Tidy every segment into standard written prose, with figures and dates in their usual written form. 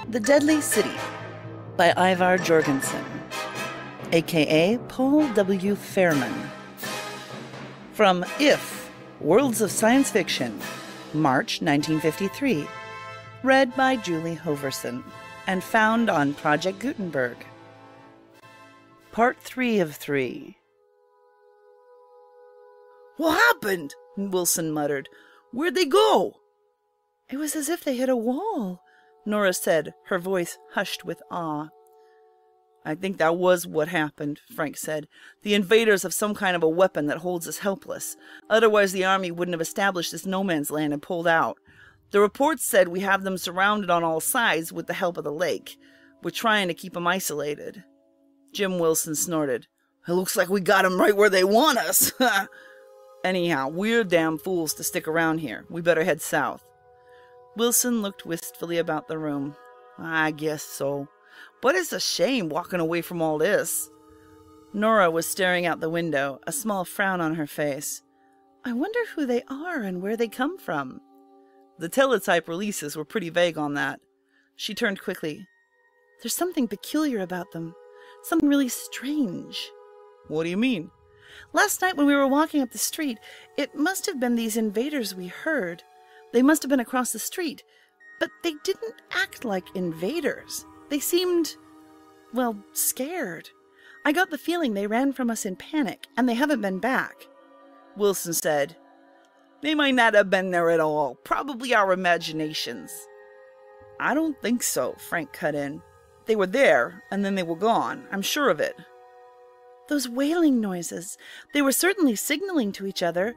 The Deadly City by Ivar Jorgensen, a.k.a. Paul W. Fairman. From If, Worlds of Science Fiction, March 1953. Read by Julie Hoverson, and found on Project Gutenberg. Part 3 of 3. "What happened?" Wilson muttered. "Where'd they go?" "It was as if they hit a wall," Nora said, her voice hushed with awe. "I think that was what happened," Frank said. "The invaders have some kind of a weapon that holds us helpless. Otherwise the army wouldn't have established this no-man's land and pulled out. The reports said we have them surrounded on all sides with the help of the lake. We're trying to keep them isolated." Jim Wilson snorted. "It looks like we got them right where they want us." "Anyhow, we're damn fools to stick around here. We better head south." Wilson looked wistfully about the room. "I guess so. But it's a shame walking away from all this." Nora was staring out the window, a small frown on her face. "I wonder who they are and where they come from." The teletype releases were pretty vague on that. She turned quickly. "There's something peculiar about them. Something really strange." "What do you mean?" "Last night when we were walking up the street, it must have been these invaders we heard. They must have been across the street, but they didn't act like invaders. They seemed, well, scared. I got the feeling they ran from us in panic, and they haven't been back." Wilson said, "They might not have been there at all. Probably our imaginations." "I don't think so," Frank cut in. "They were there, and then they were gone. I'm sure of it." "Those wailing noises. They were certainly signaling to each other.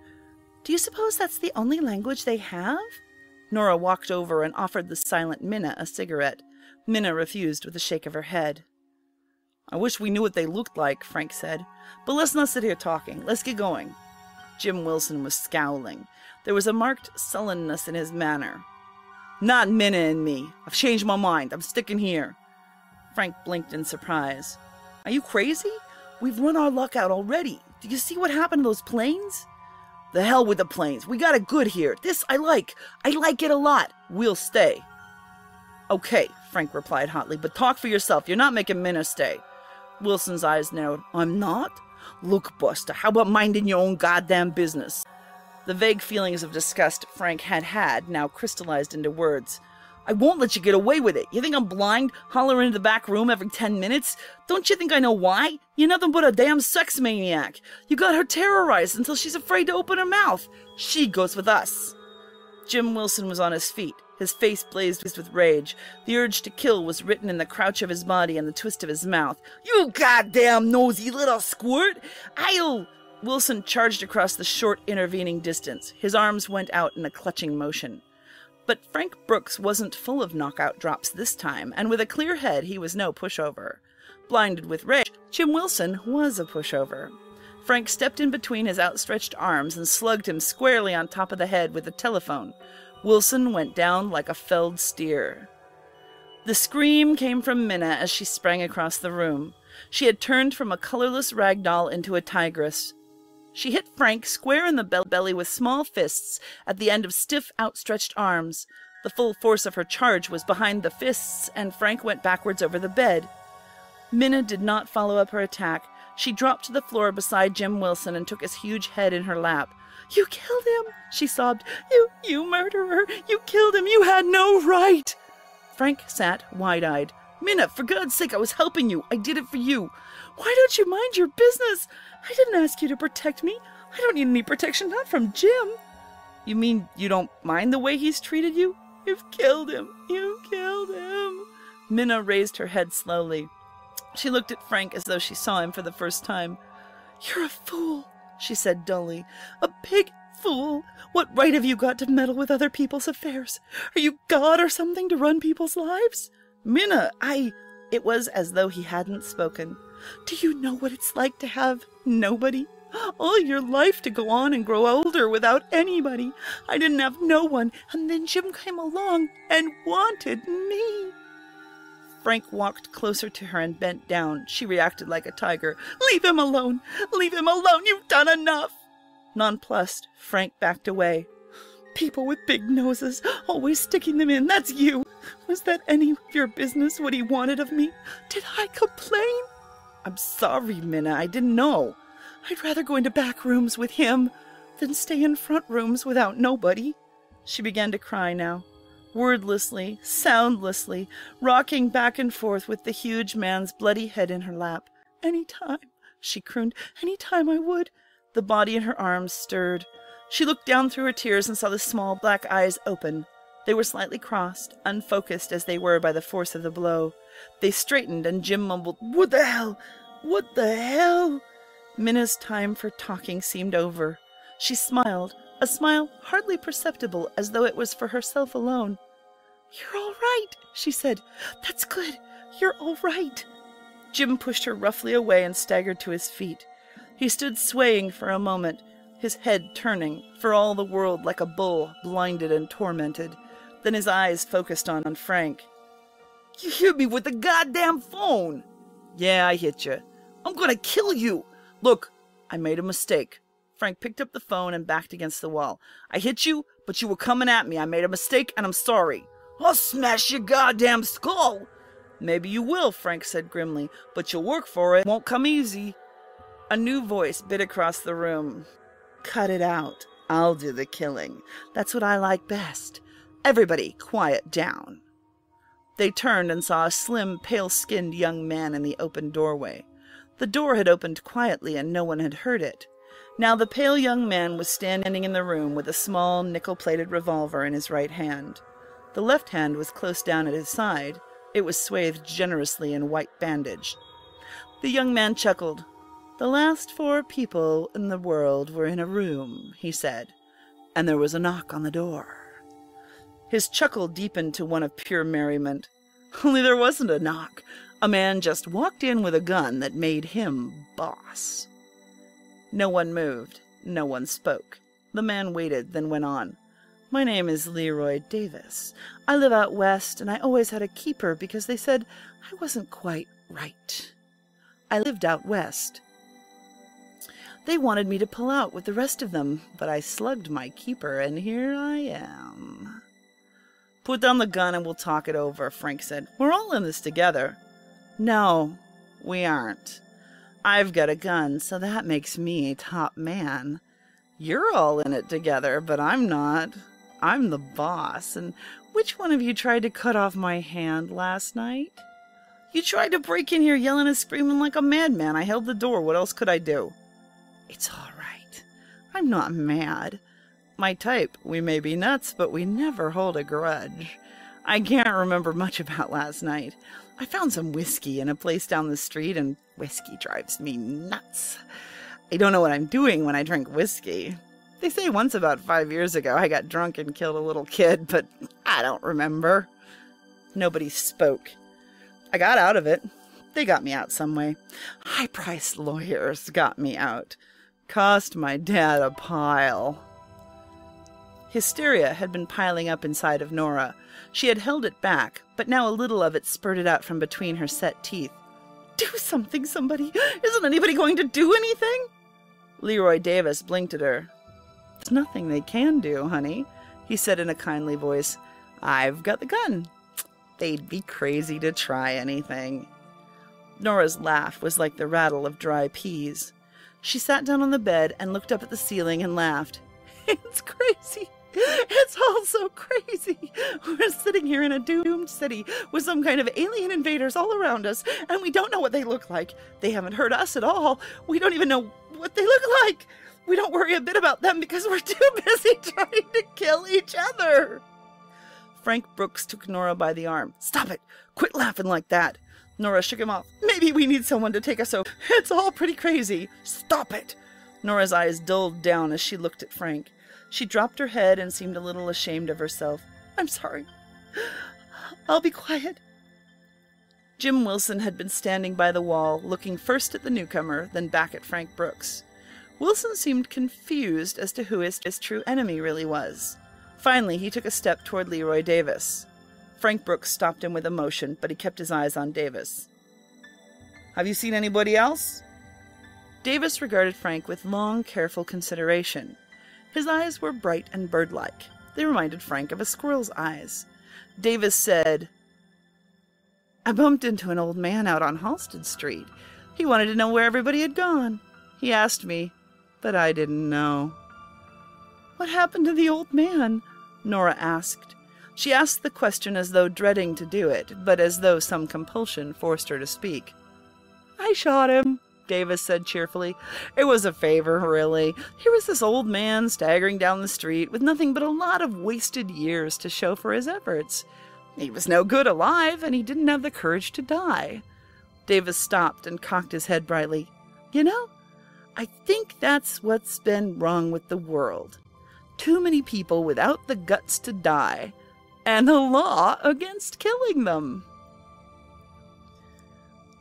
Do you suppose that's the only language they have?" Nora walked over and offered the silent Minna a cigarette. Minna refused with a shake of her head. "I wish we knew what they looked like," Frank said. "But let's not sit here talking. Let's get going." Jim Wilson was scowling. There was a marked sullenness in his manner. "Not Minna and me. I've changed my mind. I'm sticking here." Frank blinked in surprise. "Are you crazy? We've run our luck out already. Do you see what happened to those planes?" "The hell with the planes. We got it good here. This I like. I like it a lot. We'll stay." "Okay," Frank replied hotly, "but talk for yourself. You're not making Minna stay." Wilson's eyes narrowed. "I'm not? Look, Buster, how about minding your own goddamn business?" The vague feelings of disgust Frank had now crystallized into words. "I won't let you get away with it. You think I'm blind, hollering into the back room every 10 minutes? Don't you think I know why? You're nothing but a damn sex maniac. You got her terrorized until she's afraid to open her mouth. She goes with us." Jim Wilson was on his feet. His face blazed with rage. The urge to kill was written in the crouch of his body and the twist of his mouth. "You goddamn nosy little squirt! I'll—" Wilson charged across the short intervening distance. His arms went out in a clutching motion. But Frank Brooks wasn't full of knockout drops this time, and with a clear head he was no pushover. Blinded with rage, Jim Wilson was a pushover. Frank stepped in between his outstretched arms and slugged him squarely on top of the head with a telephone. Wilson went down like a felled steer. The scream came from Minna as she sprang across the room. She had turned from a colorless rag doll into a tigress. She hit Frank square in the belly with small fists at the end of stiff, outstretched arms. The full force of her charge was behind the fists, and Frank went backwards over the bed. Minna did not follow up her attack. She dropped to the floor beside Jim Wilson and took his huge head in her lap. "You killed him!" she sobbed. You murderer! You killed him! You had no right!" Frank sat wide-eyed. "Minna, for God's sake, I was helping you. I did it for you." "Why don't you mind your business? I didn't ask you to protect me. I don't need any protection, not from Jim." "You mean you don't mind the way he's treated you?" "You've killed him. You killed him." Minna raised her head slowly. She looked at Frank as though she saw him for the first time. "You're a fool," she said dully. "A big fool. What right have you got to meddle with other people's affairs? Are you God or something to run people's lives?" "Minna, It was as though he hadn't spoken. "Do you know what it's like to have nobody? All your life to go on and grow older without anybody. I didn't have no one, and then Jim came along and wanted me." Frank walked closer to her and bent down. She reacted like a tiger. "Leave him alone! Leave him alone! You've done enough!" Nonplussed, Frank backed away. People with big noses, always sticking them in. That's you. Was that any of your business what he wanted of me? Did I complain? I'm sorry, Minna. I didn't know. I'd rather go into back rooms with him than stay in front rooms without nobody. She began to cry now, wordlessly, soundlessly, rocking back and forth with the huge man's bloody head in her lap. Any time, she crooned, any time I would. The body in her arms stirred. She looked down through her tears and saw the small black eyes open. They were slightly crossed, unfocused as they were by the force of the blow. They straightened, and Jim mumbled, "What the hell? What the hell?" Minna's time for talking seemed over. She smiled, a smile hardly perceptible, as though it was for herself alone. "You're all right," she said. "That's good. You're all right." Jim pushed her roughly away and staggered to his feet. He stood swaying for a moment, his head turning, for all the world like a bull, blinded and tormented. Then his eyes focused on Frank. "You hit me with the goddamn phone!" "Yeah, I hit you. I'm gonna kill you! Look, I made a mistake." Frank picked up the phone and backed against the wall. "I hit you, but you were coming at me. I made a mistake, and I'm sorry. I'll smash your goddamn skull!" "Maybe you will," Frank said grimly, "but you'll work for it. It won't come easy." A new voice bit across the room. "Cut it out. I'll do the killing. That's what I like best. Everybody, quiet down." They turned and saw a slim, pale-skinned young man in the open doorway. The door had opened quietly, and no one had heard it. Now the pale young man was standing in the room with a small, nickel-plated revolver in his right hand. The left hand was close down at his side. It was swathed generously in white bandage. The young man chuckled. "The last 4 people in the world were in a room," he said, "and there was a knock on the door." His chuckle deepened to one of pure merriment. Only there wasn't a knock. A man just walked in with a gun that made him boss. No one moved. No one spoke. The man waited, then went on. "My name is Leroy Davis. I live out west, and I always had a keeper because they said I wasn't quite right. I lived out west. They wanted me to pull out with the rest of them, but I slugged my keeper, and here I am." "Put down the gun and we'll talk it over," Frank said. "We're all in this together." "No, we aren't. I've got a gun, so that makes me top man. You're all in it together, but I'm not. I'm the boss, and which one of you tried to cut off my hand last night? You tried to break in here yelling and screaming like a madman. I held the door. What else could I do?" "It's all right. I'm not mad. My type, we may be nuts, but we never hold a grudge. I can't remember much about last night. I found some whiskey in a place down the street, and whiskey drives me nuts. I don't know what I'm doing when I drink whiskey. They say once about 5 years ago I got drunk and killed a little kid, but I don't remember." Nobody spoke. I got out of it. They got me out some way. High-priced lawyers got me out. Cost my dad a pile. Hysteria had been piling up inside of Nora. She had held it back, but now a little of it spurted out from between her set teeth. "Do something, somebody! Isn't anybody going to do anything?" Leroy Davis blinked at her. "There's nothing they can do, honey," he said in a kindly voice. "I've got the gun. They'd be crazy to try anything." Nora's laugh was like the rattle of dry peas. She sat down on the bed and looked up at the ceiling and laughed. "It's crazy. It's all so crazy. We're sitting here in a doomed city with some kind of alien invaders all around us, and we don't know what they look like. They haven't hurt us at all. We don't even know what they look like. We don't worry a bit about them because we're too busy trying to kill each other." Frank Brooks took Nora by the arm. "Stop it! Quit laughing like that!" Nora shook him off. "Maybe we need someone to take us over. It's all pretty crazy. Stop it!" Nora's eyes dulled down as she looked at Frank. She dropped her head and seemed a little ashamed of herself. "I'm sorry. I'll be quiet." Jim Wilson had been standing by the wall, looking first at the newcomer, then back at Frank Brooks. Wilson seemed confused as to who his true enemy really was. Finally, he took a step toward Leroy Davis. Frank Brooks stopped him with a motion, but he kept his eyes on Davis. "Have you seen anybody else?" Davis regarded Frank with long, careful consideration. His eyes were bright and bird-like. They reminded Frank of a squirrel's eyes. Davis said, "I bumped into an old man out on Halsted Street. He wanted to know where everybody had gone. He asked me, but I didn't know." "What happened to the old man?" Nora asked. She asked the question as though dreading to do it, but as though some compulsion forced her to speak. "I shot him," Davis said cheerfully. "It was a favor, really. Here was this old man staggering down the street with nothing but a lot of wasted years to show for his efforts. He was no good alive, and he didn't have the courage to die." Davis stopped and cocked his head brightly. "You know, I think that's what's been wrong with the world. Too many people without the guts to die, and the law against killing them."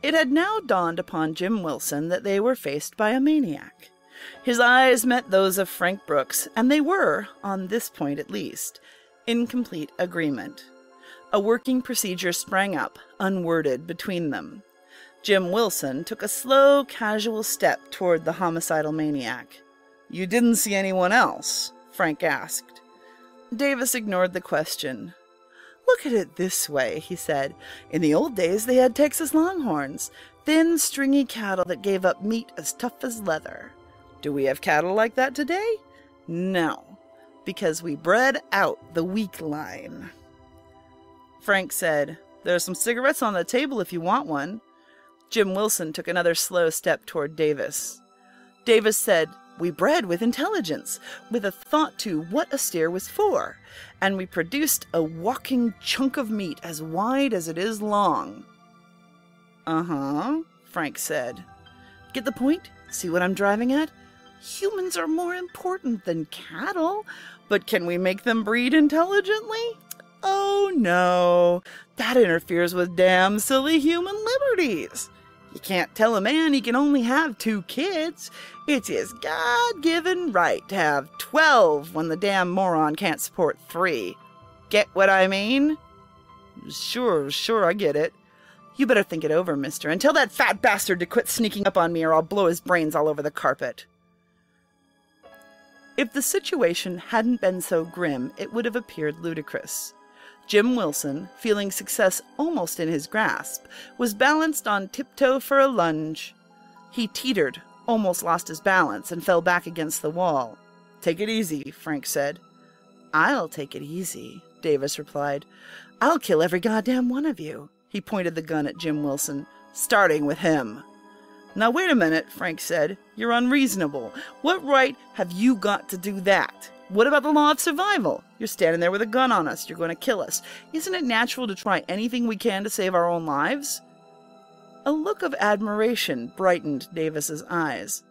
It had now dawned upon Jim Wilson that they were faced by a maniac. His eyes met those of Frank Brooks, and they were, on this point at least, in complete agreement. A working procedure sprang up, unworded, between them. Jim Wilson took a slow, casual step toward the homicidal maniac. "You didn't see anyone else?" Frank asked. Davis ignored the question. "Look at it this way," he said. "In the old days they had Texas Longhorns, thin, stringy cattle that gave up meat as tough as leather. Do we have cattle like that today? No, because we bred out the weak line." Frank said, "There's some cigarettes on the table if you want one." Jim Wilson took another slow step toward Davis. Davis said, "We bred with intelligence, with a thought to what a steer was for, and we produced a walking chunk of meat as wide as it is long." "Uh-huh," Frank said. "Get the point? See what I'm driving at? Humans are more important than cattle, but can we make them breed intelligently? Oh, no. That interferes with damn silly human liberties. You can't tell a man he can only have 2 kids. It's his God-given right to have 12 when the damn moron can't support 3. Get what I mean?" Sure, I get it." "You better think it over, mister, and tell that fat bastard to quit sneaking up on me or I'll blow his brains all over the carpet." If the situation hadn't been so grim, it would have appeared ludicrous. Jim Wilson, feeling success almost in his grasp, was balanced on tiptoe for a lunge. He teetered, almost lost his balance, and fell back against the wall. "Take it easy," Frank said. "I'll take it easy," Davis replied. "I'll kill every goddamn one of you." He pointed the gun at Jim Wilson, "starting with him." "Now wait a minute," Frank said. "You're unreasonable. What right have you got to do that? What about the law of survival? You're standing there with a gun on us. You're going to kill us. Isn't it natural to try anything we can to save our own lives?" A look of admiration brightened Davis's eyes.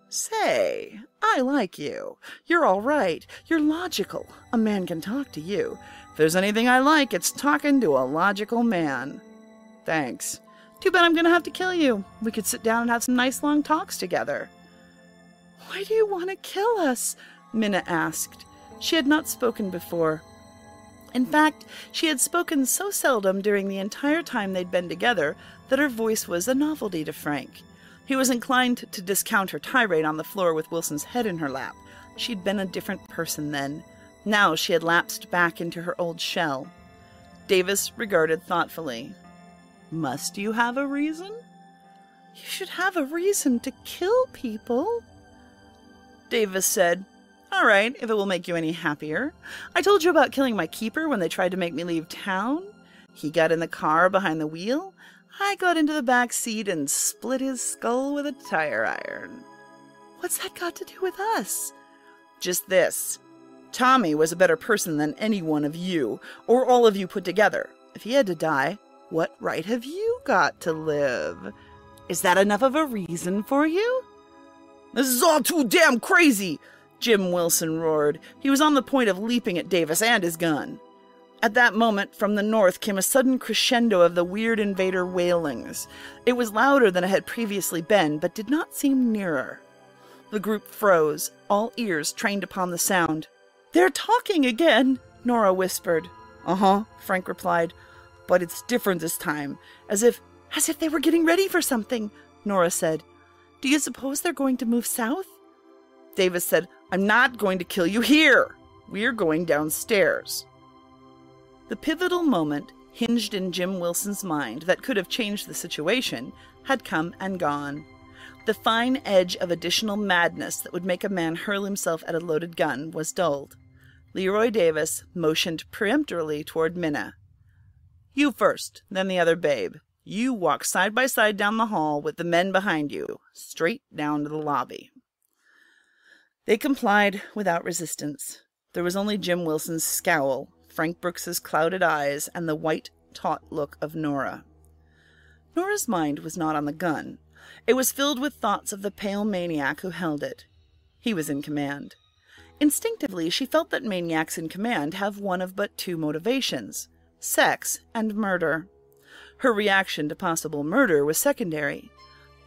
"Say, I like you. You're all right. You're logical. A man can talk to you. If there's anything I like, it's talking to a logical man." "Thanks. Too bad I'm going to have to kill you. We could sit down and have some nice long talks together." "Why do you want to kill us?" Minna asked. She had not spoken before. In fact, she had spoken so seldom during the entire time they'd been together that her voice was a novelty to Frank. He was inclined to discount her tirade on the floor with Wilson's head in her lap. She'd been a different person then. Now she had lapsed back into her old shell. Davis regarded thoughtfully. "Must you have a reason?" "You should have a reason to kill people." Davis said, "All right, if it will make you any happier. I told you about killing my keeper when they tried to make me leave town. He got in the car behind the wheel. I got into the back seat and split his skull with a tire iron." "What's that got to do with us?" "Just this. Tommy was a better person than any one of you, or all of you put together. If he had to die, what right have you got to live? Is that enough of a reason for you?" "This is all too damn crazy!" Jim Wilson roared. He was on the point of leaping at Davis and his gun. At that moment, from the north came a sudden crescendo of the weird invader wailings. It was louder than it had previously been, but did not seem nearer. The group froze, all ears trained upon the sound. "They're talking again," Nora whispered. "Uh-huh," Frank replied. "But it's different this time, as if they were getting ready for something," Nora said. "Do you suppose they're going to move south?" Davis said, "I'm not going to kill you here." We're going downstairs. The pivotal moment, hinged in Jim Wilson's mind, that could have changed the situation, had come and gone. The fine edge of additional madness that would make a man hurl himself at a loaded gun was dulled. Leroy Davis motioned peremptorily toward Minna. You first, then the other babe. You walk side by side down the hall with the men behind you, straight down to the lobby. They complied without resistance. There was only Jim Wilson's scowl, Frank Brooks's clouded eyes, and the white, taut look of Nora. Nora's mind was not on the gun. It was filled with thoughts of the pale maniac who held it. He was in command. Instinctively, she felt that maniacs in command have one of but two motivations: sex and murder. Her reaction to possible murder was secondary.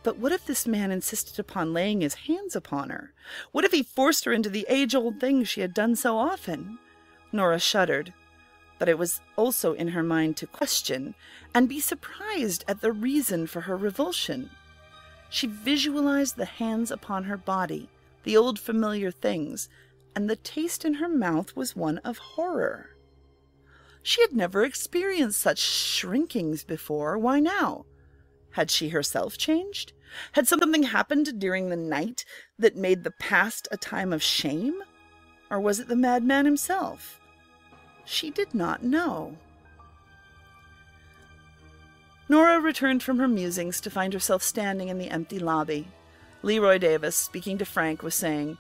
But what if this man insisted upon laying his hands upon her? What if he forced her into the age-old thing she had done so often? Nora shuddered. But it was also in her mind to question and be surprised at the reason for her revulsion. She visualized the hands upon her body, the old familiar things, and the taste in her mouth was one of horror. She had never experienced such shrinkings before. Why now? Had she herself changed? Had something happened during the night that made the past a time of shame? Or was it the madman himself? She did not know. Nora returned from her musings to find herself standing in the empty lobby. Leroy Davis, speaking to Frank, was saying,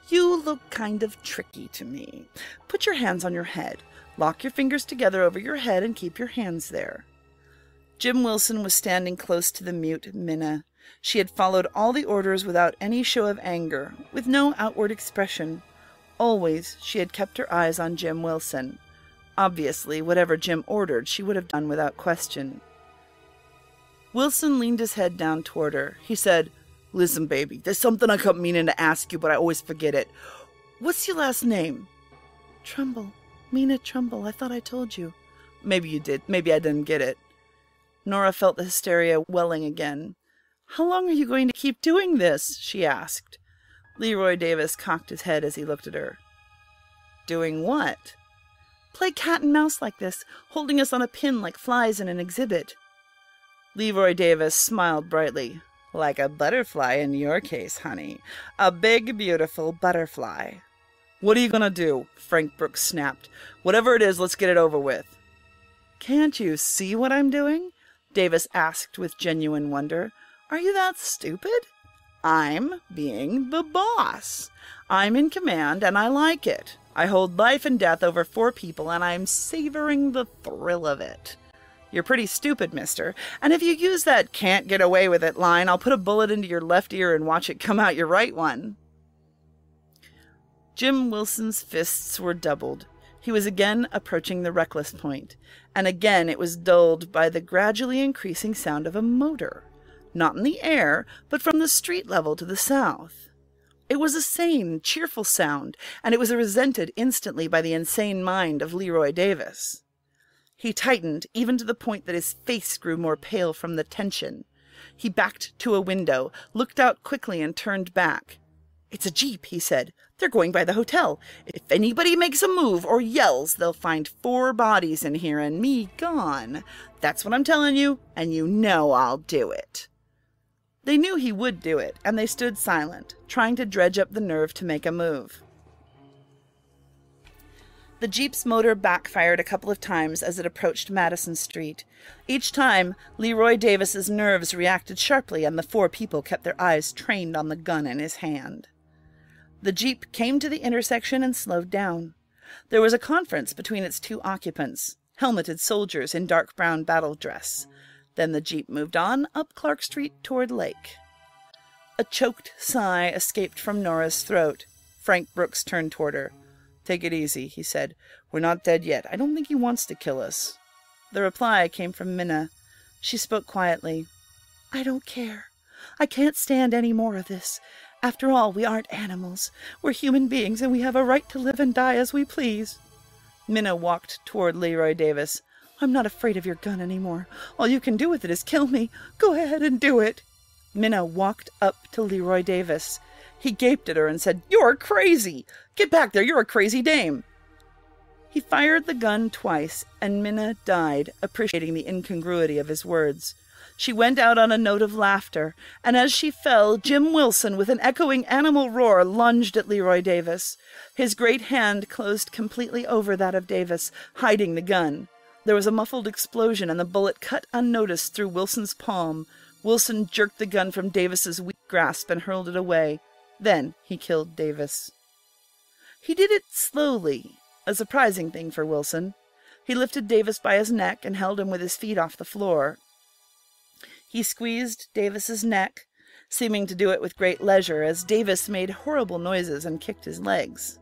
"You look kind of tricky to me. Put your hands on your head. Lock your fingers together over your head and keep your hands there." Jim Wilson was standing close to the mute Minna. She had followed all the orders without any show of anger, with no outward expression. Always she had kept her eyes on Jim Wilson. Obviously, whatever Jim ordered, she would have done without question. Wilson leaned his head down toward her. He said, "Listen, baby, there's something I kept meaning to ask you, but I always forget it. What's your last name?" "Trumbull. Mina Trumbull. I thought I told you." "Maybe you did. Maybe I didn't get it." Nora felt the hysteria welling again. "How long are you going to keep doing this?" she asked. Leroy Davis cocked his head as he looked at her. "Doing what?" "Play cat and mouse like this, holding us on a pin like flies in an exhibit." Leroy Davis smiled brightly. "Like a butterfly in your case, honey. A big, beautiful butterfly." "What are you gonna do?" Frank Brooks snapped. "Whatever it is, let's get it over with." "Can't you see what I'm doing?" Davis asked with genuine wonder. "Are you that stupid? I'm being the boss. I'm in command, and I like it. I hold life and death over 4 people, and I'm savoring the thrill of it. You're pretty stupid, mister, and if you use that 'can't get away with it' line, I'll put a bullet into your left ear and watch it come out your right one." Jim Wilson's fists were doubled. He was again approaching the reckless point, and again it was dulled by the gradually increasing sound of a motor, not in the air, but from the street level to the south. It was a sane, cheerful sound, and it was resented instantly by the insane mind of Leroy Davis. He tightened, even to the point that his face grew more pale from the tension. He backed to a window, looked out quickly, and turned back. "It's a jeep," he said. "They're going by the hotel. If anybody makes a move or yells, they'll find 4 bodies in here and me gone. That's what I'm telling you, and you know I'll do it." They knew he would do it, and they stood silent, trying to dredge up the nerve to make a move. The jeep's motor backfired a couple of times as it approached Madison Street. Each time, Leroy Davis's nerves reacted sharply, and the 4 people kept their eyes trained on the gun in his hand. The jeep came to the intersection and slowed down. There was a conference between its 2 occupants, helmeted soldiers in dark brown battle dress. Then the jeep moved on up Clark Street toward Lake. A choked sigh escaped from Nora's throat. Frank Brooks turned toward her. "Take it easy," he said. "We're not dead yet. I don't think he wants to kill us." The reply came from Minna. She spoke quietly. "I don't care. I can't stand any more of this. After all, we aren't animals. We're human beings, and we have a right to live and die as we please." Minna walked toward Leroy Davis. "I'm not afraid of your gun anymore. All you can do with it is kill me. Go ahead and do it." Minna walked up to Leroy Davis. He gaped at her and said, "You're crazy! Get back there, you're a crazy dame!" He fired the gun twice, and Minna died, appreciating the incongruity of his words. She went out on a note of laughter, and as she fell, Jim Wilson, with an echoing animal roar, lunged at Leroy Davis. His great hand closed completely over that of Davis, hiding the gun. There was a muffled explosion, and the bullet cut unnoticed through Wilson's palm. Wilson jerked the gun from Davis's weak grasp and hurled it away. Then he killed Davis. He did it slowly, a surprising thing for Wilson. He lifted Davis by his neck and held him with his feet off the floor. He squeezed Davis's neck, seeming to do it with great leisure, as Davis made horrible noises and kicked his legs.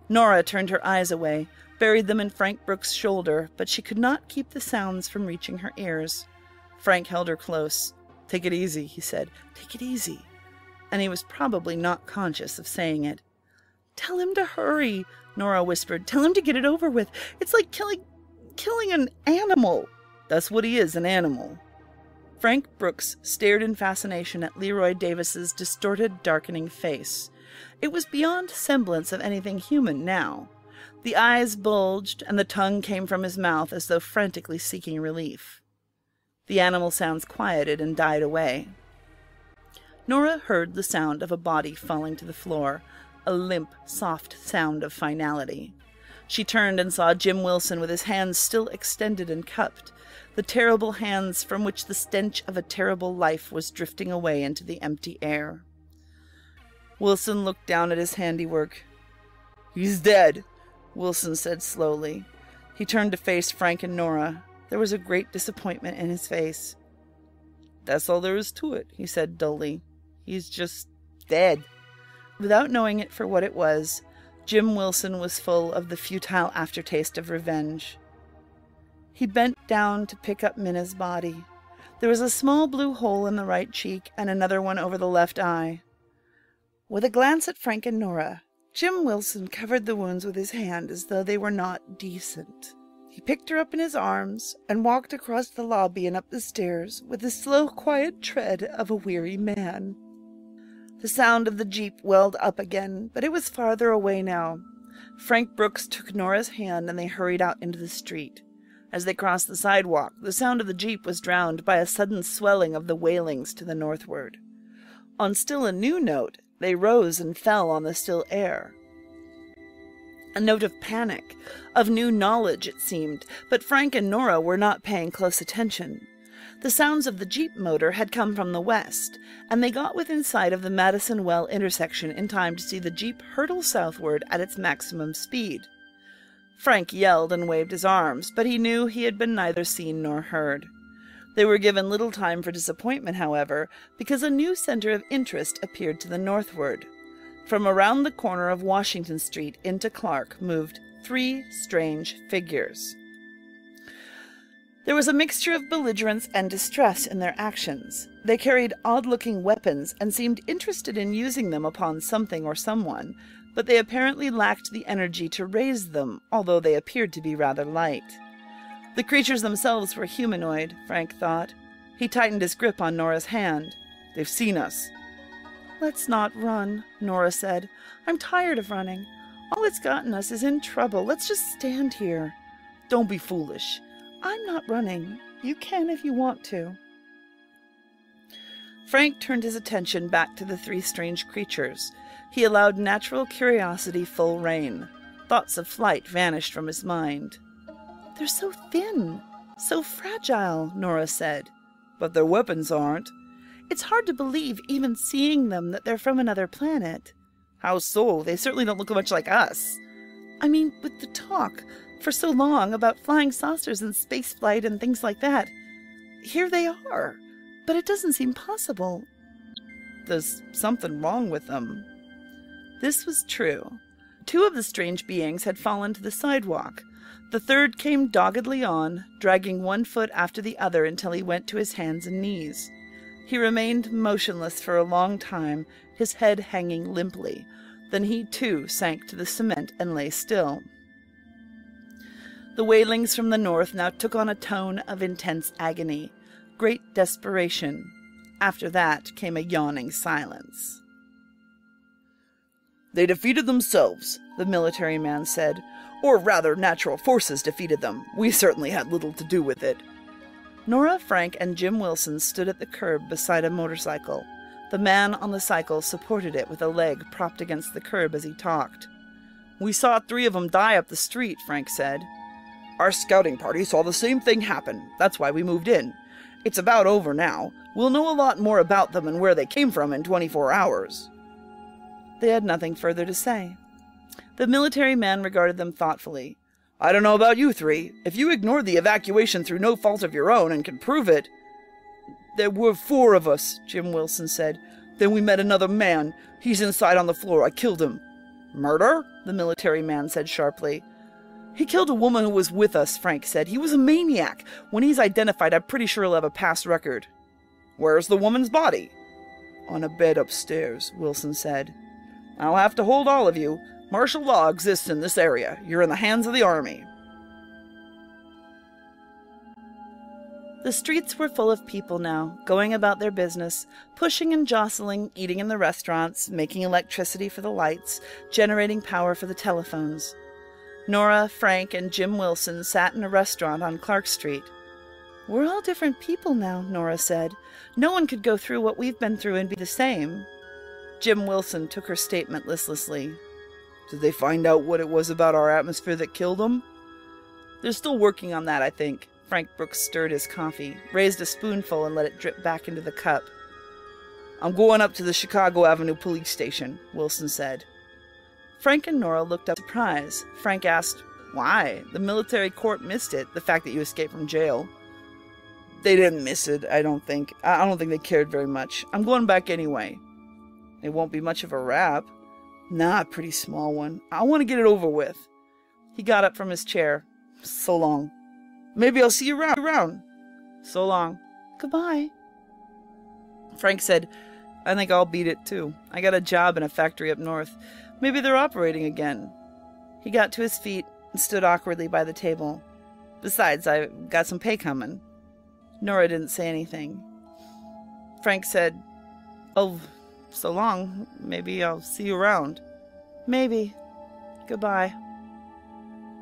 Nora turned her eyes away, buried them in Frank Brooks' shoulder, but she could not keep the sounds from reaching her ears. Frank held her close. "Take it easy," he said. "Take it easy." And he was probably not conscious of saying it. "Tell him to hurry," Nora whispered. "Tell him to get it over with. It's like killing an animal." "That's what he is, an animal." Frank Brooks stared in fascination at Leroy Davis's distorted, darkening face. It was beyond semblance of anything human now. The eyes bulged, and the tongue came from his mouth as though frantically seeking relief. The animal sounds quieted and died away. Nora heard the sound of a body falling to the floor, a limp, soft sound of finality. She turned and saw Jim Wilson with his hands still extended and cupped, the terrible hands from which the stench of a terrible life was drifting away into the empty air. Wilson looked down at his handiwork. "He's dead," Wilson said slowly. He turned to face Frank and Nora. There was a great disappointment in his face. "That's all there is to it," he said dully. "He's just dead." Without knowing it for what it was, Jim Wilson was full of the futile aftertaste of revenge. He bent down to pick up Minna's body. There was a small blue hole in the right cheek and another one over the left eye. With a glance at Frank and Nora, Jim Wilson covered the wounds with his hand as though they were not decent. He picked her up in his arms and walked across the lobby and up the stairs with the slow, quiet tread of a weary man. The sound of the jeep welled up again, but it was farther away now. Frank Brooks took Nora's hand and they hurried out into the street. As they crossed the sidewalk, the sound of the jeep was drowned by a sudden swelling of the wailings to the northward. On still a new note, they rose and fell on the still air. A note of panic, of new knowledge, it seemed, but Frank and Nora were not paying close attention. The sounds of the jeep motor had come from the west, and they got within sight of the Madison Well intersection in time to see the jeep hurtle southward at its maximum speed. Frank yelled and waved his arms, but he knew he had been neither seen nor heard. They were given little time for disappointment, however, because a new center of interest appeared to the northward. From around the corner of Washington Street into Clark moved 3 strange figures. There was a mixture of belligerence and distress in their actions. They carried odd-looking weapons and seemed interested in using them upon something or someone, but they apparently lacked the energy to raise them, although they appeared to be rather light. The creatures themselves were humanoid, Frank thought. He tightened his grip on Nora's hand. "They've seen us." "Let's not run," Nora said. "I'm tired of running. All it's gotten us is in trouble. Let's just stand here." "Don't be foolish." "I'm not running. You can if you want to." Frank turned his attention back to the 3 strange creatures. He allowed natural curiosity full rein. Thoughts of flight vanished from his mind. "They're so thin, so fragile," Nora said. "But their weapons aren't." "It's hard to believe, even seeing them, that they're from another planet." "How so? They certainly don't look much like us." "I mean, with the talk for so long about flying saucers and spaceflight and things like that. Here they are, but it doesn't seem possible." "There's something wrong with them." This was true. 2 of the strange beings had fallen to the sidewalk. The third came doggedly on, dragging one foot after the other until he went to his hands and knees. He remained motionless for a long time, his head hanging limply. Then he, too, sank to the cement and lay still. The wailings from the north now took on a tone of intense agony, great desperation. After that came a yawning silence. "They defeated themselves," the military man said. Or rather, natural forces defeated them. We certainly had little to do with it. Nora, Frank, and Jim Wilson stood at the curb beside a motorcycle. The man on the cycle supported it with a leg propped against the curb as he talked. We saw 3 of them die up the street, Frank said. Our scouting party saw the same thing happen. That's why we moved in. It's about over now. We'll know a lot more about them and where they came from in 24 hours. They had nothing further to say. The military man regarded them thoughtfully. I don't know about you 3. If you ignored the evacuation through no fault of your own and can prove it... There were 4 of us, Jim Wilson said. Then we met another man. He's inside on the floor. I killed him. Murder? The military man said sharply. He killed a woman who was with us, Frank said. He was a maniac. When he's identified, I'm pretty sure he'll have a past record. Where's the woman's body? On a bed upstairs, Wilson said. I'll have to hold all of you. Martial law exists in this area. You're in the hands of the army. The streets were full of people now, going about their business, pushing and jostling, eating in the restaurants, making electricity for the lights, generating power for the telephones. Nora, Frank, and Jim Wilson sat in a restaurant on Clark Street. We're all different people now, Nora said. No one could go through what we've been through and be the same. Jim Wilson took her statement listlessly. Did they find out what it was about our atmosphere that killed them? They're still working on that, I think. Frank Brooks stirred his coffee, raised a spoonful, and let it drip back into the cup. I'm going up to the Chicago Avenue police station, Wilson said. Frank and Nora looked up in surprise. Frank asked, Why? The military court missed it, the fact that you escaped from jail. They didn't miss it, I don't think. I don't think they cared very much. I'm going back anyway. It won't be much of a rap. Nah, a pretty small one. I want to get it over with. He got up from his chair. So long. Maybe I'll see you around. So long. Goodbye. Frank said, I think I'll beat it too. I got a job in a factory up north. Maybe they're operating again. He got to his feet and stood awkwardly by the table. Besides, I got some pay coming. Nora didn't say anything. Frank said, Oh, so long. Maybe I'll see you around. Maybe. Goodbye.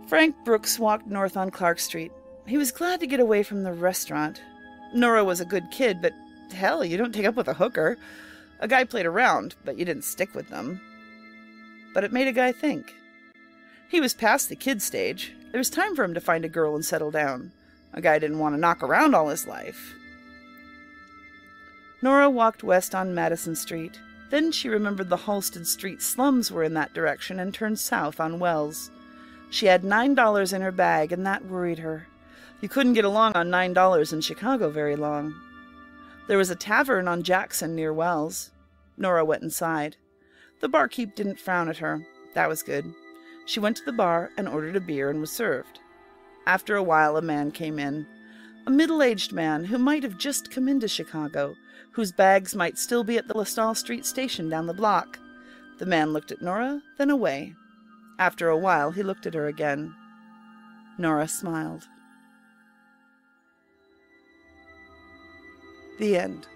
Frank Brooks walked north on Clark Street. He was glad to get away from the restaurant. Nora was a good kid, but hell, you don't take up with a hooker. A guy played around, but you didn't stick with them. But it made a guy think. He was past the kid stage. There was time for him to find a girl and settle down. A guy didn't want to knock around all his life. Nora walked west on Madison Street. Then she remembered the Halsted Street slums were in that direction and turned south on Wells. She had $9 in her bag, and that worried her. You couldn't get along on $9 in Chicago very long. There was a tavern on Jackson near Wells. Nora went inside. The barkeep didn't frown at her. That was good. She went to the bar and ordered a beer and was served. After a while, a man came in. A middle-aged man who might have just come into Chicago, whose bags might still be at the LaSalle Street station down the block. The man looked at Nora, then away. After a while, he looked at her again. Nora smiled. The end.